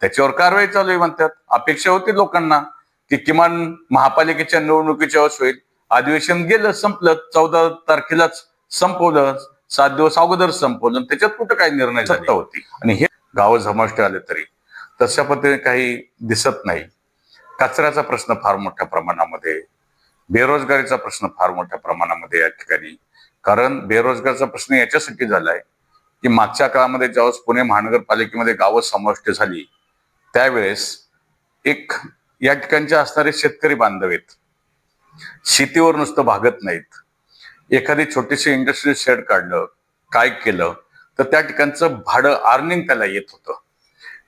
त्याच्यावर कारवाई चालू आहे म्हणतात. अपेक्षा होती लोकांना की किमान महापालिकेच्या निवडणुकीच्या वेळेस होईल. अधिवेशन गेलं, संपलं, 14 तारखेलाच संपवलं, 7 दिवस अगोदर संपवलं. त्याच्यात कुठं काही निर्णय सत्ता होती. आणि हे गावं समाविष्ट आले तरी तशा पद्धतीने काही दिसत नाही. कचऱ्याचा प्रश्न फार मोठ्या प्रमाणामध्ये, बेरोजगारीचा प्रश्न फार मोठ्या प्रमाणामध्ये या ठिकाणी. कारण बेरोजगारीचा प्रश्न याच्यासाठी झालाय की मागच्या काळामध्ये ज्यावेळेस पुणे महानगरपालिकेमध्ये गावं समाविष्ट झाली त्यावेळेस एक या ठिकाणचे असणारे शेतकरी बांधव आहेत, शेतीवर नुसतं भागत नाहीत. एखादी छोटीशी इंडस्ट्री शेड काढलं, काय केलं तर त्या ठिकाणचं भाडं अर्निंग त्याला येत होतं.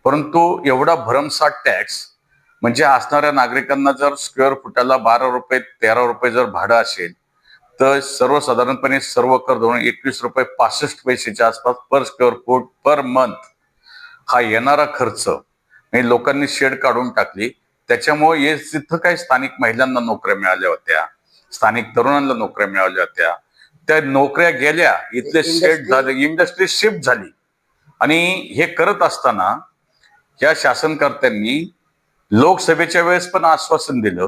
परंतु एवढा भरमसाठ टॅक्स, म्हणजे असणाऱ्या नागरिकांना जर स्क्वेअर फुटाला 12 रुपये 13 रुपये जर भाडं असेल तर सर्वसाधारणपणे सर्व कर धरून 21 रुपये 65 पैशाच्या आसपास per square foot per month हा येणारा खर्च. आणि लोकांनी शेड काढून टाकली. त्याच्यामुळे तिथं काही स्थानिक महिलांना नोकऱ्या मिळाल्या होत्या, स्थानिक तरुणांना नोकऱ्या मिळाल्या होत्या. त्या नोकऱ्या गेल्या, इथले शेड झाले, इंडस्ट्री शिफ्ट झाली. आणि हे करत असताना या शासनकर्त्यांनी लोकसभेच्या वेळेस पण आश्वासन दिलं,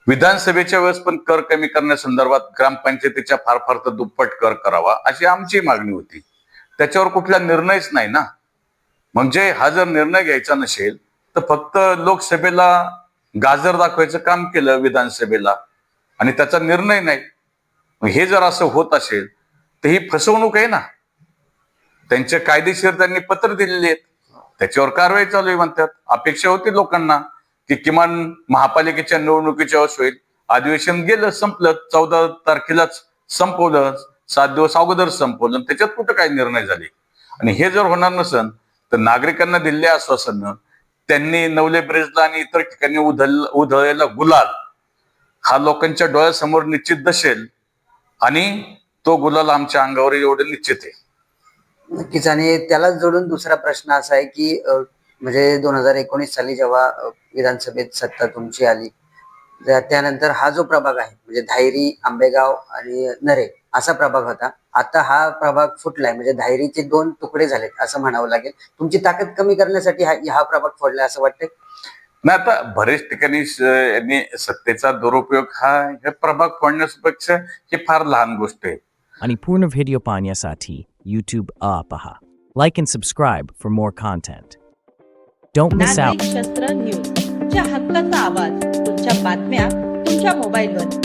विधानसभेच्या वेळेस पण कर कमी करण्यासंदर्भात ग्रामपंचायतीच्या फार फार तर दुप्पट कर करावा अशी आमची मागणी होती. त्याच्यावर कुठला निर्णयच नाही ना. म्हणजे हा जर निर्णय घ्यायचा नसेल तर फक्त लोकसभेला गाजर दाखवायचं काम केलं विधानसभेला, आणि त्याचा निर्णय नाही. हे जर असं होत असेल तर ही फसवणूक आहे ना. त्यांचे कायदेशीर त्यांनी पत्र दिलेले आहेत, त्याच्यावर कारवाई चालू आहे म्हणतात. अपेक्षा होती लोकांना की किमान महापालिकेच्या निवडणुकीच्या वेळेस होईल. अधिवेशन गेलं, संपलं, 14 तारखेलाच संपवलं, 7 दिवस अगोदर संपवलं. त्याच्यात कुठं काही निर्णय झाले. आणि हे जर होणार नसेल तर नागरिकांना दिलेले आश्वासन त्यांनी नवले ब्रिजला आणि इतर ठिकाणी उधळलेला गुलाल हा लोकांच्या डोळ्यासमोर निश्चित दिसेल, आणि तो गुलाल आमच्या अंगावर एवढं निश्चित आहे. नक्कीच. आणि त्याला जोडून दुसरा प्रश्न असा आहे की म्हणजे 2019 साली जेव्हा विधानसभेत सत्ता तुमची आली, त्यानंतर हा जो प्रभाग आहे म्हणजे धायरी, आंबेगाव आणि नरे असा प्रभाग होता. आता हा प्रभाग फुटलाय, म्हणजे धायरीचे 2 तुकडे झालेत असं म्हणावं लागेल. तुमची ताकद कमी करण्यासाठी हा प्रभाग फोडलाय असं वाटतंय? नाही, आता बरेच ठिकाणी यांनी सत्तेचा दुरुपयोग हे प्रभाग फोडण्यापेक्षा ही फार लहान गोष्ट आहे. आणि पूर्ण व्हिडिओ पाहण्यासाठी YouTube पहा. Like and subscribe for more content. Don't miss out. नागरिक शस्त्र न्यूज, तुमच्या हक्काचा आवाज, तुमच्या बातम्या तुमच्या मोबाईलवर.